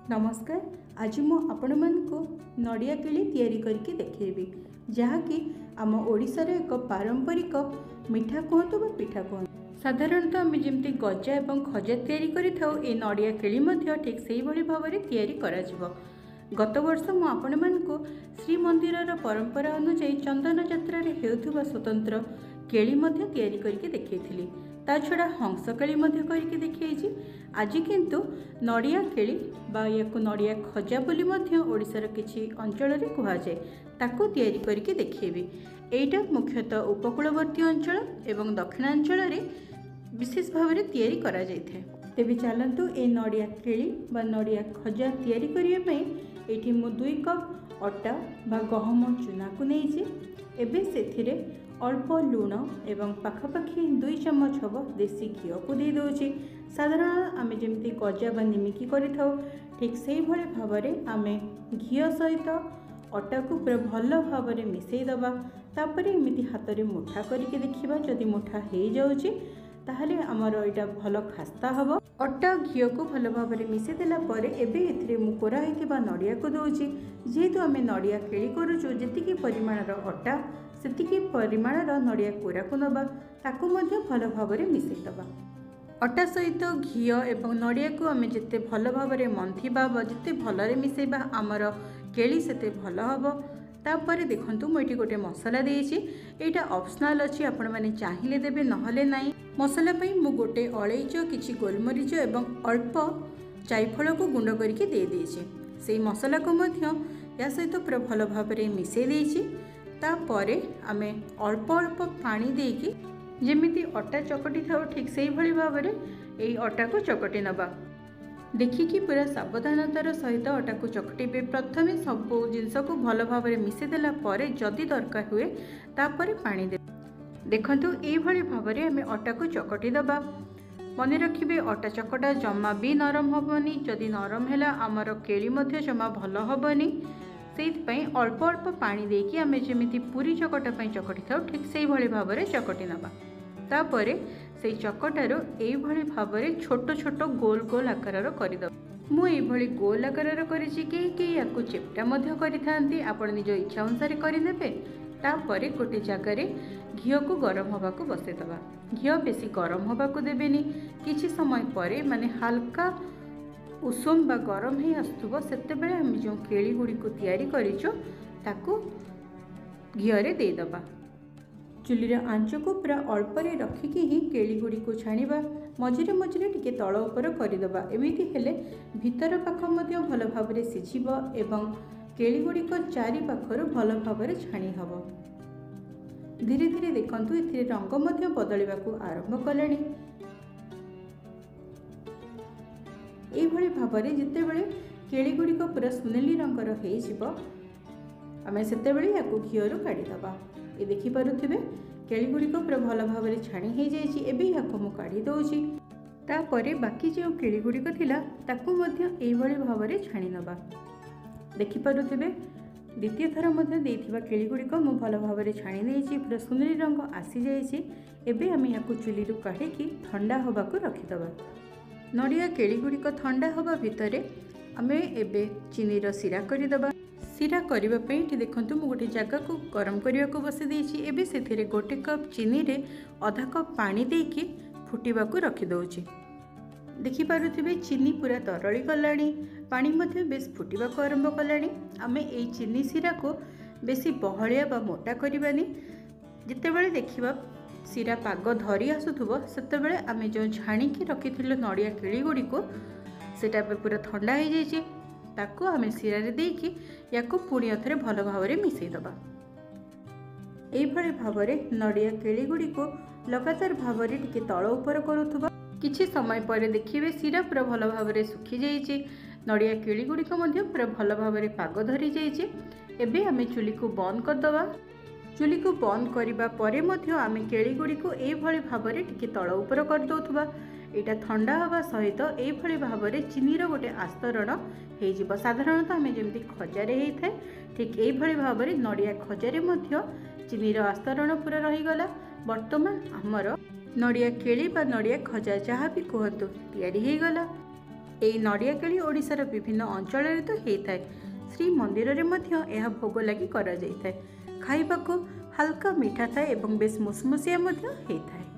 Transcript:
नमस्कार। आज मु आपण मानकु नड़िया केली तैयारी करके देखैबी, जहाँकि आम ओडिशार एक पारंपरिक मिठा कहतु बा पिठा कहतु। साधारणतः आम जमती गजा एवं खजा तैयारी करिथाउ, ए नड़िया केली मध्य ठीक सेही भली भाबरे तैयारी कराजिवो। गत वर्ष मु आपण मानकु श्रीमंदिरर परंपरा अनुसार चंदन यात्रा रे हेउथुबा स्वतंत्र केली मध्य तैयारी करके देखैथिली। ता छड़ा हंस केली मध्य करके देखैछि। आज किंतु नड़िया केली बा याकु नड़िया खजा बोली मध्य ओडिशार किछि अंचल रे कुहा जाय, ताकू तैयारी करके देखैबी। एटा मुख्यतः उपकूलवर्ती अंचल एवं दक्षिणांचल रे विशेष भाव में तैयारी करा जायथे। तेबे चलंतु ए नड़िया केली बा नड़िया खजा तैयारी करिया पई एठी मु 2 कप अटा बा गहम चूना को नेइछि। एबे सेथिरे अल्प लुण एवं पाखापाखि 2 चम्मच हब देसी घी को दे दोछि। साधारण आमे जेमती गजा बा निमिकी करिथाउ, ठीक सेही भले भाबरे आमे घी सहित अटा को पूरा भल भाव में मिसई दबा। तापरे एमिति हाथ रे मुठा करके देखिबा, जदि मुठा हे जाउछि ताहले हमर एटा भल खास्ता हबो। अटा घी को भल भाव में मिसई देला परे एबे एथिरे मु कोरा हेतिबा नड़िया को दोछि। जेहेतु आमे नड़िया केली करूछु, जेतिकी परिमाणर अटा सेतिकी परिमाणर नड़िया कोरा को नबा, ताकू मध्य भल भाव में मिसई दबा। अटा सहित घी एवं नड़िया को आमे जिते भल भाव में मंथिबा बा जिते भल मिसैबा आमर केली सेते भल हबो। तापर देखंतु मुझे गोटे मसला देइछि, एटा ऑप्शनल अछि, आपण माने चाहिले देबे नहले नाही। मसला पई मु गोटे अलैच किछि गोलमरीच एवं अल्प जायफल को गुंड करके दे देइछि। सेही मसला को मध्य या सहित पूरा भल भाव में मिसै देइछि। तापरे आमे अल्प अल्प पानी देकी जेमिति अटा चकटी थाउ, ठीक सेही भली भाव में एई अटा को चकटी नबा। देखिकी पूरा सावधानतार सहित अटा को चकटिबे। प्रथमे सब जिनस को भल भाव में मिसेदेला परे जदि दरकार हुए तापरे पानी दे। देखंतु एई भली भाव में आमे अटा को चकटी दबा। मने रखिबे अटा चकटा जमा भी नरम हबनी, जदि नरम हैला आमर केली मध्य जमा भल हबनी। सेइथपई अल्प अल्प पानी देकी आमे जेमिति पूरी चकटा पई चकटी थाउ, ठीक सेही भली भाव में चकटी नबा। तापरे से चकटार एभली भाव में छोट छोट गोल गोल आकार करदेव। मु एभली गोल आकार करिछि, के याकु चेप्टा मध्य करिथांती, आपण निज इच्छा अनुसार करिनेबे। तापरे गोटे जगार घी को गरम हवा को बसैदबा। घी बेसी गरम हवा को देबेनी। किछि समय परे माने हल्का उषुम बा गरम ही आसुथबो, सेतेबेले हम जो केली गुडी को तैयारी करिचो ताकू घी रे दे दबा। चुलीर आंच को पूरा अल्प रखिकी ही केली गुडी को छाणीबा। मझिरे मझिरे टिके तळ उपर करदेबा। एमिति हेले भीतर पाख मध्य भल भाव में सिझिब एवं केली गुडी को चारि पाखरु भल भाव में छाणी हबो। धीरे धीरे देखंतु एथिरे रंग मध्य बदलिबाकू आरंभ कलेनी। एई भली भाव में जेतेबेले केली गुडी को पूरा सुनेली रंगर हेइ जिवो, आमे सेतेबेले याकू घियरु काढी दबा। ये देखि पारुथिबे केली गुडी को पूरा भल भाव में छाणी हे जाइछि। एबे याकू मु काढी दोछि। तापरे बाकी जो केली गुडी को थिला ताकू मध्य एई भली भाव में छाणी नबा। देखि पारुथिबे द्वितीय थर मध्य देइथिबा केली गुडी को मु भल भाव में छाणी नेछि। पूरा सुनेली रंग आसी जाइछि। एबे आमे याकू चुलीरु काढिकी ठंडा होबा को रखि दबा। नड़िया केली गुडी को ठंडा होबा भितरे आमे एबे चीनी रो सिरा करि दबा। सिरा करबा पे एठी देखंतु मु गोटे जगह को गरम करिया को बसे देछि। एबे सेथिरे गोटे कप चीनी रे आधा कप पानी देकी फुटिबा को रखि दोछि। देखि पारुथिबे चीनी पूरा तरळी गलाणी, पानी मध्ये बेस फुटिबा को आरंभ कलाणी। आमे एई चीनी सिरा को बेसी बहळिया बा मोटा करिबानी। जेतेबेले देखिबा सिरा पाग धरी आसुथुबो, सेतेबेले आमे जो झाणी की रखिथिलो नड़िया केली गुडी को सेटा पूरा ठंडा हे जाइछि। ताको आमे सिरा रे देकी याको पुणी अथरे भल भाव में मिसई दबा। एई भली भाव में नड़िया केली गुडी को लगातार भाव में टिके तळ उपर करूथबा। किछि समय परे देखिबे सिरा पूरा भल भाव में सुखी जाइछि। नड़िया केली गुडी को मध्य पूरा भल भाव में पाग धरी जाइछि। एबे आमे चुली को बंद कर दबा। चुली को बंद करिबा परे मध्य आमे केली गुडी को एई भली भाव में टिके तळ उपर कर दोथबा। एटा ठंडा हवा सहित एई भली भाव में चीनीर गोटे आस्तरण हे जिवो। साधारणतः आमे जेमती खजारे हेइ थाए, ठीक एई भली भाव में नड़िया खजारे मध्य चीनीर आस्तरण पूरा रही गला। वर्तमान हमर नड़िया केली बा नड़िया खजा जहाँ भी कहतु तैयारी हे गला। ଏହି ନଡ଼ିଆ କିଳି ଓଡ଼ିଶାର ବିଭିନ୍ନ ଅଞ୍ଚଳରେ ତ ହେଇଥାଏ। ଶ୍ରୀମନ୍ଦିରରେ ମଧ୍ୟ ଏହା ଭୋଗ ଲାଗି କରାଯାଇଥାଏ। ଖାଇବାକୁ ହାଲକା ମିଠା ଥାଏ ଏବଂ ବେଶ ମୁସମୁସିଆ ମଧ୍ୟ ହେଇଥାଏ।